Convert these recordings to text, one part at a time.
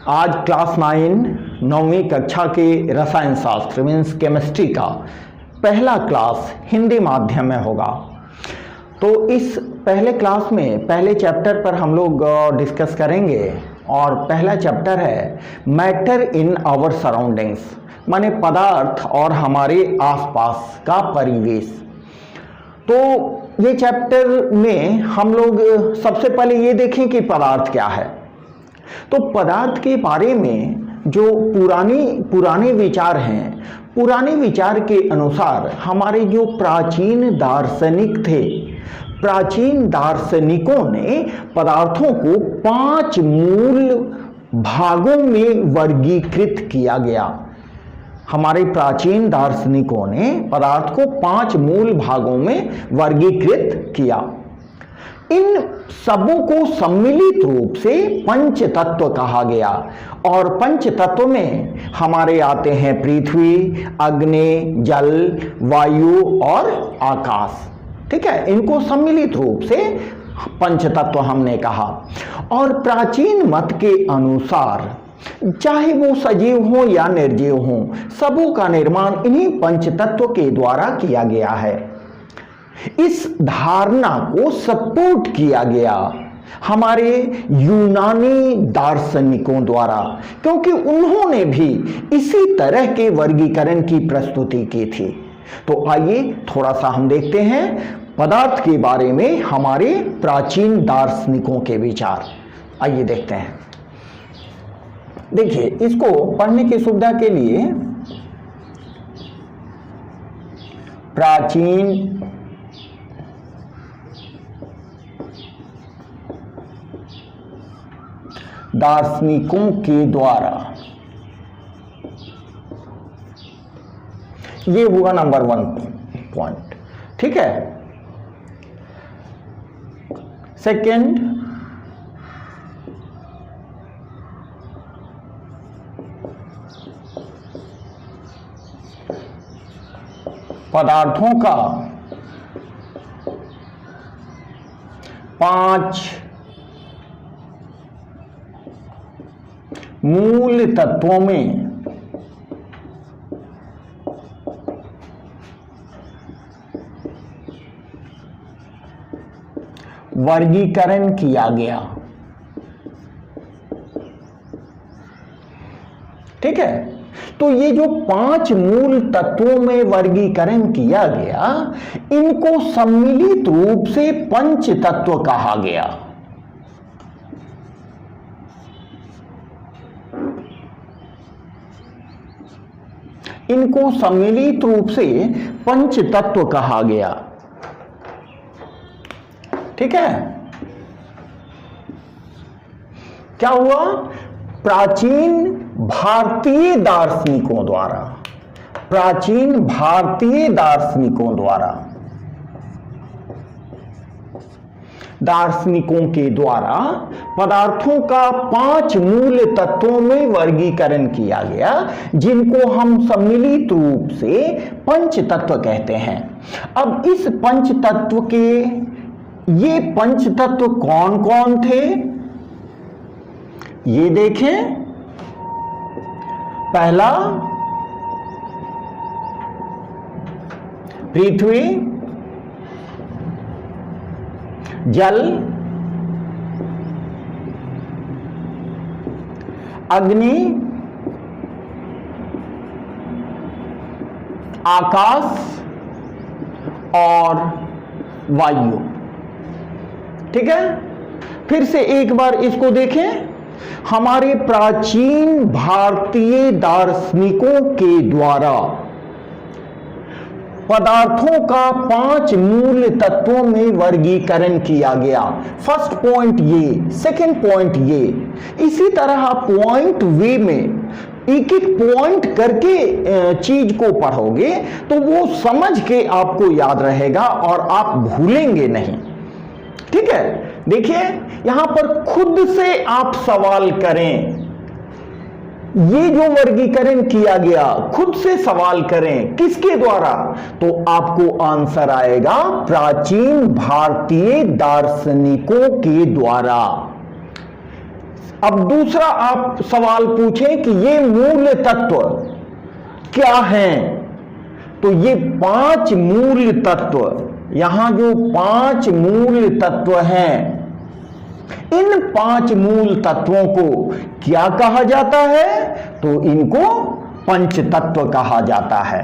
आज क्लास 9वीं कक्षा के रसायन शास्त्र मीन्स केमिस्ट्री का पहला क्लास हिंदी माध्यम में होगा। तो इस पहले क्लास में पहले चैप्टर पर हम लोग डिस्कस करेंगे और पहला चैप्टर है मैटर इन आवर सराउंडिंग्स, माने पदार्थ और हमारे आसपास का परिवेश। तो ये चैप्टर में हम लोग सबसे पहले ये देखें कि पदार्थ क्या है। तो पदार्थ के बारे में जो पुराने विचार हैं, पुराने विचार के अनुसार हमारे जो प्राचीन दार्शनिक थे, प्राचीन दार्शनिकों ने पदार्थों को 5 मूल भागों में वर्गीकृत किया गया। हमारे प्राचीन दार्शनिकों ने पदार्थ को 5 मूल भागों में वर्गीकृत किया। इन सबों को सम्मिलित रूप से पंच तत्व कहा गया और पंच तत्व में हमारे आते हैं पृथ्वी, अग्नि, जल, वायु और आकाश। ठीक है, इनको सम्मिलित रूप से पंच तत्व हमने कहा। और प्राचीन मत के अनुसार चाहे वो सजीव हो या निर्जीव हो, सबों का निर्माण इन्हीं पंच तत्व के द्वारा किया गया है। इस धारणा को सपोर्ट किया गया हमारे यूनानी दार्शनिकों द्वारा, क्योंकि उन्होंने भी इसी तरह के वर्गीकरण की प्रस्तुति की थी। तो आइए थोड़ा सा हम देखते हैं पदार्थ के बारे में हमारे प्राचीन दार्शनिकों के विचार। आइए देखते हैं। देखिए, इसको पढ़ने की सुविधा के लिए प्राचीन दार्शनिकों के द्वारा, ये हुआ नंबर 1 पॉइंट। ठीक है। सेकंड, पदार्थों का 5 मूल तत्वों में वर्गीकरण किया गया। ठीक है, तो ये जो 5 मूल तत्वों में वर्गीकरण किया गया, इनको सम्मिलित रूप से पंच तत्व कहा गया। इनको सम्मिलित रूप से पंच तत्व कहा गया। ठीक है, क्या हुआ? प्राचीन भारतीय दार्शनिकों द्वारा, प्राचीन भारतीय दार्शनिकों द्वारा, दार्शनिकों के द्वारा पदार्थों का 5 मूल तत्वों में वर्गीकरण किया गया, जिनको हम सम्मिलित रूप से पंच तत्व कहते हैं। अब इस पंच तत्व के ये पंच तत्व कौन कौन थे, ये देखें। पहला पृथ्वी, जल, अग्नि, आकाश और वायु। ठीक है, फिर से एक बार इसको देखें। हमारे प्राचीन भारतीय दार्शनिकों के द्वारा पदार्थों का 5 मूल तत्वों में वर्गीकरण किया गया। फर्स्ट पॉइंट ये, सेकंड पॉइंट ये, इसी तरह पॉइंट वे में एक एक पॉइंट करके चीज को पढ़ोगे तो वो समझ के आपको याद रहेगा और आप भूलेंगे नहीं। ठीक है, देखिए यहां पर खुद से आप सवाल करें। ये जो वर्गीकरण किया गया, खुद से सवाल करें किसके द्वारा, तो आपको आंसर आएगा प्राचीन भारतीय दार्शनिकों के द्वारा। अब दूसरा आप सवाल पूछें कि ये मूल तत्व क्या हैं, तो ये 5 मूल तत्व, यहां जो 5 मूल तत्व हैं, इन 5 मूल तत्वों को क्या कहा जाता है, तो इनको पंच तत्व कहा जाता है।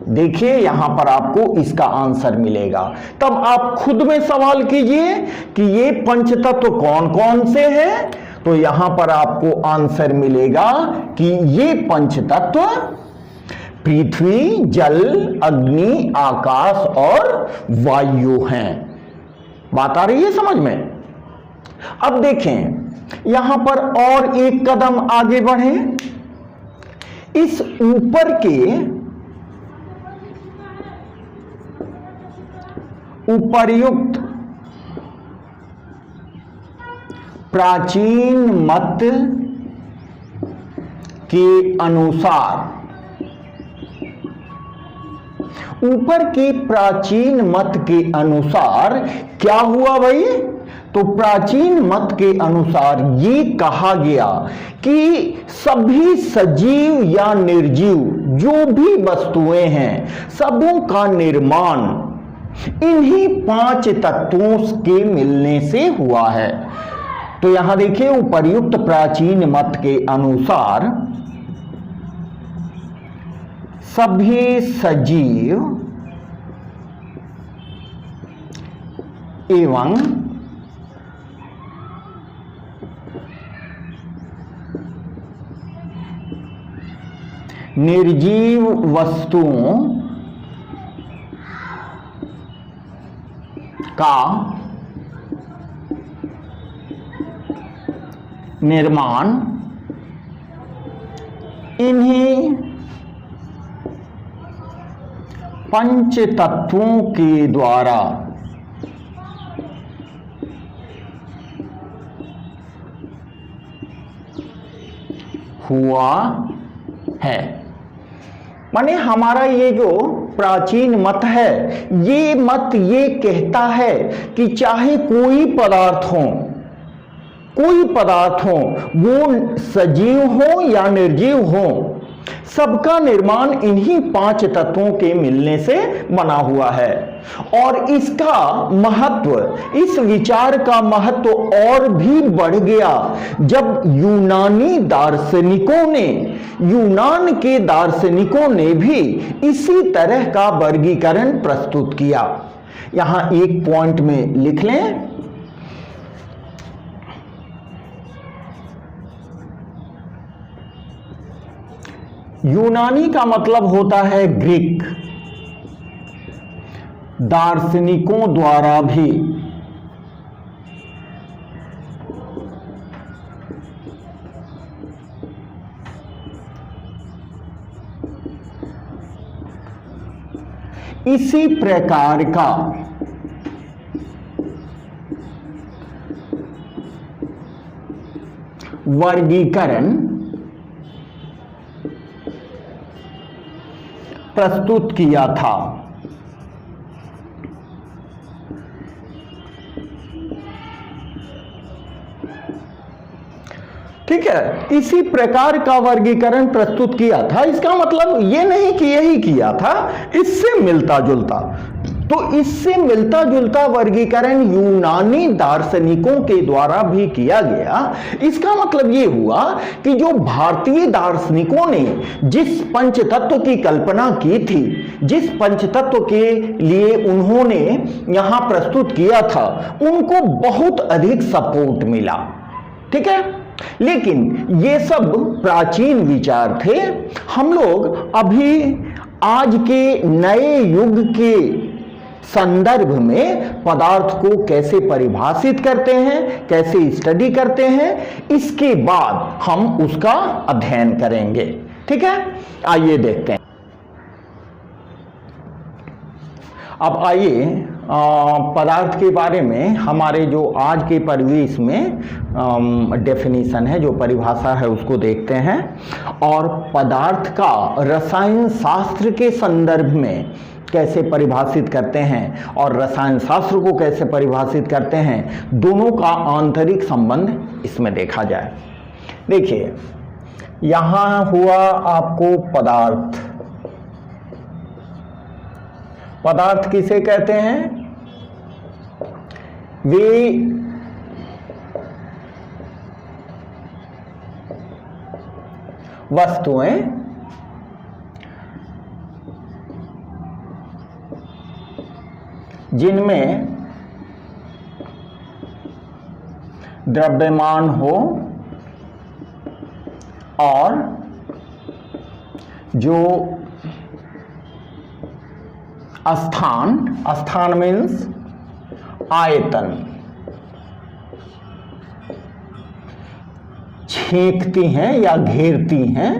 देखिए यहां पर आपको इसका आंसर मिलेगा। तब आप खुद में सवाल कीजिए कि ये पंच तत्व कौन कौन से हैं, तो यहां पर आपको आंसर मिलेगा कि ये पंच तत्व पृथ्वी, जल, अग्नि, आकाश और वायु हैं। बात आ रही है समझ में? अब देखें यहां पर और एक कदम आगे बढ़ें। इस ऊपर के उपर्युक्त प्राचीन मत के अनुसार, ऊपर के प्राचीन मत के अनुसार क्या हुआ भाई, तो प्राचीन मत के अनुसार ये कहा गया कि सभी सजीव या निर्जीव जो भी वस्तुएं हैं, सबों का निर्माण इन्हीं 5 तत्वों के मिलने से हुआ है। तो यहां देखिए उपर्युक्त प्राचीन मत के अनुसार सभी सजीव एवं निर्जीव वस्तुओं का निर्माण इन्हीं पंच तत्वों के द्वारा हुआ है। माने हमारा ये जो प्राचीन मत है, ये मत ये कहता है कि चाहे कोई पदार्थ हो, वो सजीव हो या निर्जीव हो, सबका निर्माण इन्हीं 5 तत्वों के मिलने से बना हुआ है। और इसका महत्व, इस विचार का महत्व और भी बढ़ गया जब यूनान के दार्शनिकों ने भी इसी तरह का वर्गीकरण प्रस्तुत किया। यहां एक पॉइंट में लिख लें, यूनानी का मतलब होता है ग्रीक। दार्शनिकों द्वारा भी इसी प्रकार का वर्गीकरण प्रस्तुत किया था। ठीक है, इसी प्रकार का वर्गीकरण प्रस्तुत किया था। इसका मतलब ये नहीं कि यही किया था, इससे मिलता जुलता। तो इससे मिलता जुलता वर्गीकरण यूनानी दार्शनिकों के द्वारा भी किया गया। इसका मतलब ये हुआ कि जो भारतीय दार्शनिकों ने जिस पंचतत्व की कल्पना की थी, जिस पंचतत्व के लिए उन्होंने यहां प्रस्तुत किया था, उनको बहुत अधिक सपोर्ट मिला। ठीक है, लेकिन ये सब प्राचीन विचार थे। हम लोग अभी आज के नए युग के संदर्भ में पदार्थ को कैसे परिभाषित करते हैं, कैसे स्टडी करते हैं, इसके बाद हम उसका अध्ययन करेंगे। ठीक है, आइए देखते हैं। अब आइए पदार्थ के बारे में हमारे जो आज के परिवेश में डेफिनेशन है, जो परिभाषा है, उसको देखते हैं। और पदार्थ का रसायन शास्त्र के संदर्भ में कैसे परिभाषित करते हैं और रसायन शास्त्र को कैसे परिभाषित करते हैं, दोनों का आंतरिक संबंध इसमें देखा जाए। देखिए यहां हुआ आपको पदार्थ। पदार्थ किसे कहते हैं? वे वस्तुएं जिनमें द्रव्यमान हो और जो स्थान मीन्स आयतन छेकती हैं या घेरती हैं,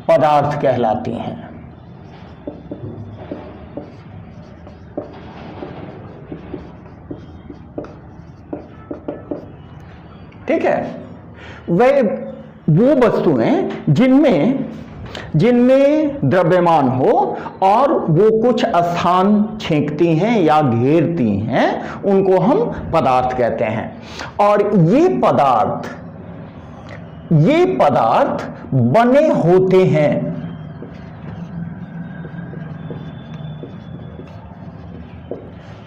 पदार्थ कहलाती हैं। ठीक है, वो वस्तुएं जिनमें द्रव्यमान हो और वो कुछ स्थान छेकती हैं या घेरती हैं, उनको हम पदार्थ कहते हैं। और ये पदार्थ बने होते हैं,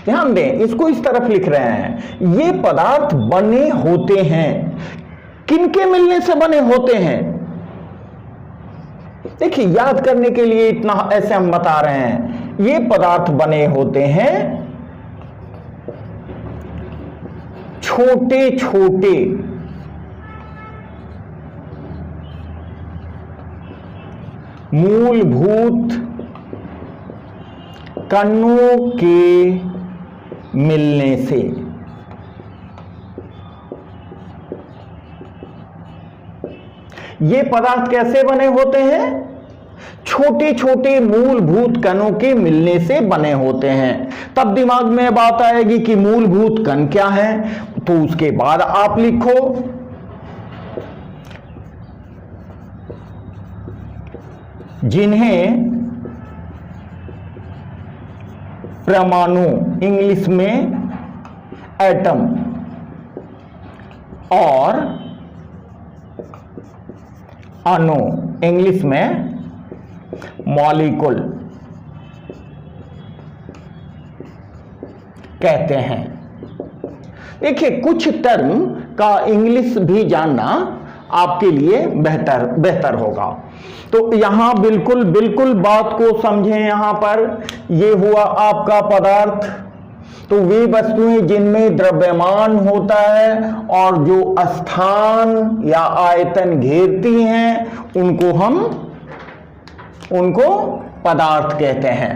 ध्यान दें, इसको इस तरफ लिख रहे हैं, ये पदार्थ बने होते हैं। किनके मिलने से बने होते हैं? देखिए, याद करने के लिए इतना ऐसे हम बता रहे हैं, ये पदार्थ बने होते हैं छोटे छोटे मूलभूत कणों के मिलने से। ये पदार्थ कैसे बने होते हैं? छोटे छोटे मूलभूत कणों के मिलने से बने होते हैं। तब दिमाग में बात आएगी कि मूलभूत कण क्या है, तो उसके बाद आप लिखो जिन्हें परमाणु, इंग्लिश में एटम, और अणु, इंग्लिश में मॉलिक्यूल कहते हैं। देखिए, कुछ टर्म का इंग्लिश भी जानना आपके लिए बेहतर होगा। तो यहां बिल्कुल बात को समझें। यहां पर ये हुआ आपका पदार्थ, तो वे वस्तुएं जिनमें द्रव्यमान होता है और जो स्थान या आयतन घेरती हैं, उनको पदार्थ कहते हैं।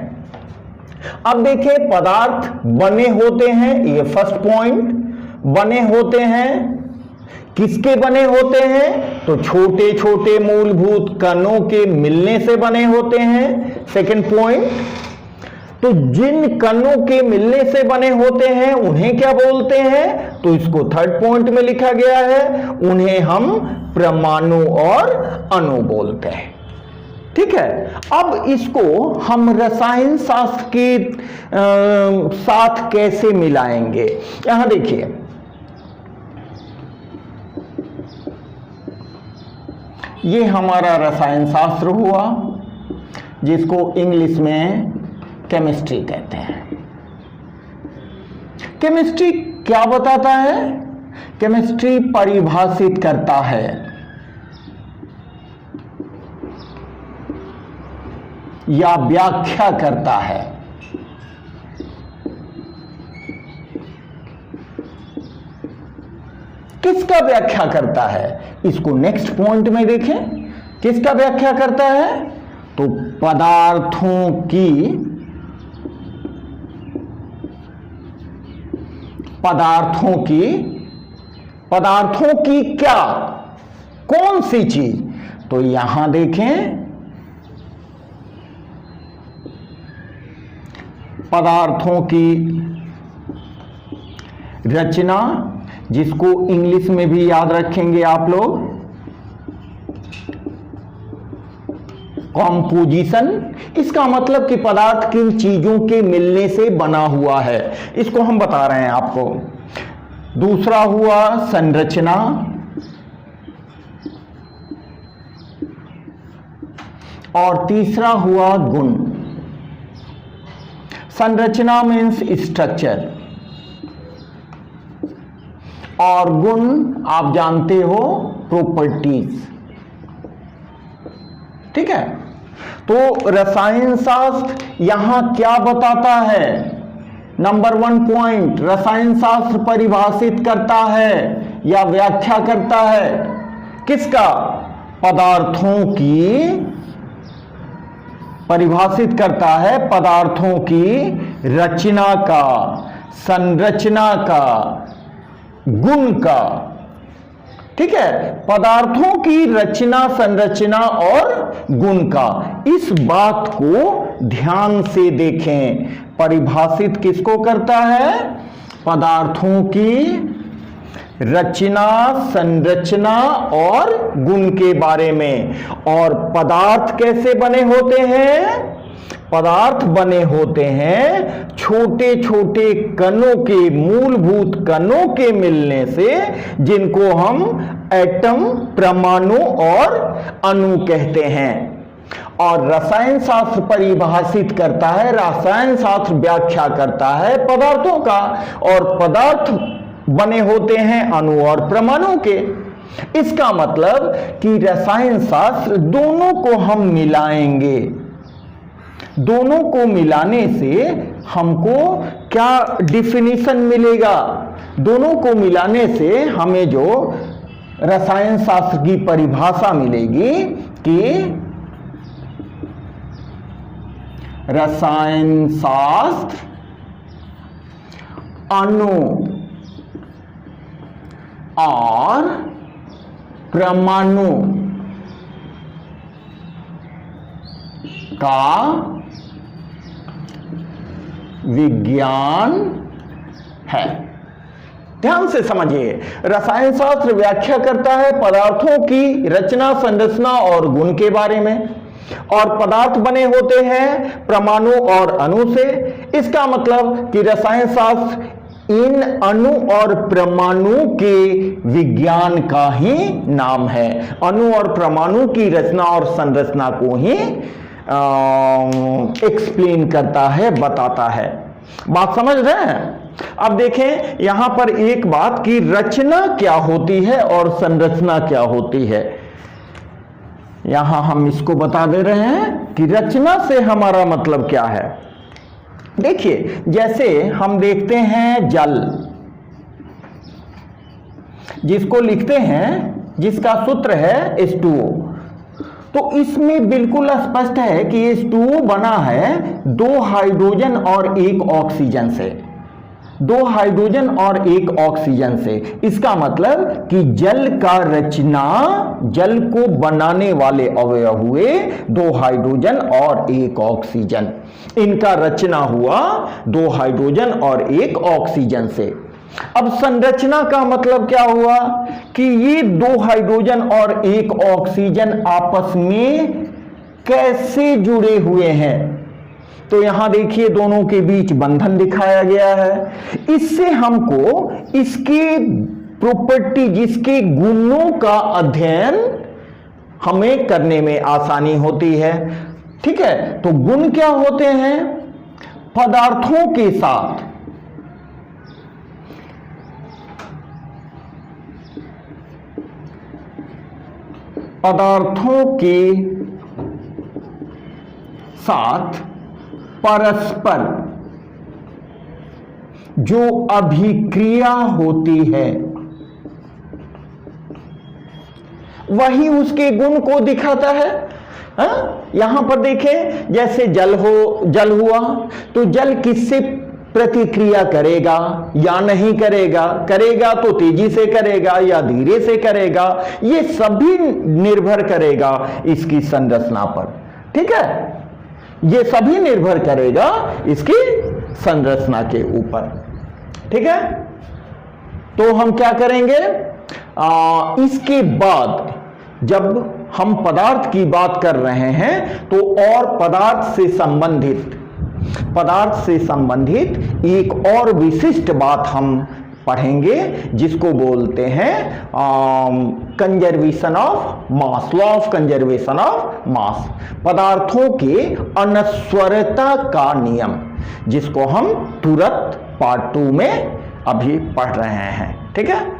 अब देखिए, पदार्थ बने होते हैं, ये फर्स्ट पॉइंट, बने होते हैं। किसके बने होते हैं? तो छोटे छोटे मूलभूत कणों के मिलने से बने होते हैं। सेकंड पॉइंट, तो जिन कणों के मिलने से बने होते हैं उन्हें क्या बोलते हैं? तो इसको थर्ड पॉइंट में लिखा गया है, उन्हें हम परमाणु और अणु बोलते हैं। ठीक है, अब इसको हम रसायन शास्त्र के साथ कैसे मिलाएंगे? यहां देखिए, ये हमारा रसायन शास्त्र हुआ, जिसको इंग्लिश में केमिस्ट्री कहते हैं। केमिस्ट्री क्या बताता है? केमिस्ट्री परिभाषित करता है या व्याख्या करता है किसका व्याख्या करता है? इसको नेक्स्ट पॉइंट में देखें, किसका व्याख्या करता है? तो पदार्थों की क्या, कौन सी चीज? तो यहां देखें, पदार्थों की रचना, जिसको इंग्लिश में भी याद रखेंगे आप लोग, कॉम्पोजिशन, इसका मतलब कि पदार्थ किन चीजों के मिलने से बना हुआ है, इसको हम बता रहे हैं आपको। दूसरा हुआ संरचना, और तीसरा हुआ गुण। संरचना मीन्स स्ट्रक्चर, और गुण आप जानते हो प्रॉपर्टीज। ठीक है, तो रसायन शास्त्र यहां क्या बताता है? नंबर 1 पॉइंट, रसायन शास्त्र परिभाषित करता है या व्याख्या करता है किसका? पदार्थों की, परिभाषित करता है पदार्थों की रचना का, संरचना का, गुण का। ठीक है, पदार्थों की रचना, संरचना और गुण का। इस बात को ध्यान से देखें, परिभाषित किसको करता है? पदार्थों की रचना, संरचना और गुण के बारे में। और पदार्थ कैसे बने होते हैं? पदार्थ बने होते हैं छोटे छोटे कणों के, मूलभूत कणों के मिलने से, जिनको हम एटम, परमाणु और अणु कहते हैं। और रसायन शास्त्र परिभाषित करता है, रसायन शास्त्र व्याख्या करता है पदार्थों का, और पदार्थ बने होते हैं अणु और परमाणु के। इसका मतलब कि रसायन शास्त्र दोनों को हम मिलाएंगे। दोनों को मिलाने से हमको क्या डिफिनीशन मिलेगा? दोनों को मिलाने से हमें जो रसायन शास्त्र की परिभाषा मिलेगी कि रसायन शास्त्र अणु और परमाणु का विज्ञान है। ध्यान से समझिए, रसायन शास्त्र व्याख्या करता है पदार्थों की रचना, संरचना और गुण के बारे में, और पदार्थ बने होते हैं परमाणु और अणु से। इसका मतलब कि रसायन शास्त्र इन अणु और परमाणु के विज्ञान का ही नाम है। अणु और परमाणु की रचना और संरचना को ही एक्सप्लेन करता है, बताता है। बात समझ रहे हैं? अब देखें यहां पर एक बात कि रचना क्या होती है और संरचना क्या होती है। यहां हम इसको बता दे रहे हैं कि रचना से हमारा मतलब क्या है। देखिए, जैसे हम देखते हैं जल, जिसको लिखते हैं, जिसका सूत्र है H2O, तो इसमें बिल्कुल स्पष्ट है कि H2O बना है 2 हाइड्रोजन और 1 ऑक्सीजन से। 2 हाइड्रोजन और 1 ऑक्सीजन से। इसका मतलब कि जल का रचना, जल को बनाने वाले अवयव हुए 2 हाइड्रोजन और 1 ऑक्सीजन। इनका रचना हुआ 2 हाइड्रोजन और 1 ऑक्सीजन से। अब संरचना का मतलब क्या हुआ कि ये 2 हाइड्रोजन और 1 ऑक्सीजन आपस में कैसे जुड़े हुए हैं। तो यहां देखिए दोनों के बीच बंधन दिखाया गया है। इससे हमको इसकी प्रॉपर्टी, जिसके गुणों का अध्ययन हमें करने में आसानी होती है। ठीक है, तो गुण क्या होते हैं? पदार्थों के साथ परस्पर जो अभिक्रिया होती है, वही उसके गुण को दिखाता है। यहां पर देखें, जैसे जल हुआ, तो जल किससे प्रतिक्रिया करेगा या नहीं करेगा, करेगा तो तेजी से करेगा या धीरे से करेगा, ये सभी निर्भर करेगा इसकी संरचना पर। ठीक है, ये सभी निर्भर करेगा इसकी संरचना के ऊपर। ठीक है, तो हम क्या करेंगे, इसके बाद जब हम पदार्थ की बात कर रहे हैं तो और पदार्थ से संबंधित एक और विशिष्ट बात हम पढ़ेंगे जिसको बोलते हैं conservation of mass, law of conservation of mass, पदार्थों के अनश्वरता का नियम, जिसको हम तुरंत पार्ट 2 में अभी पढ़ रहे हैं। ठीक है।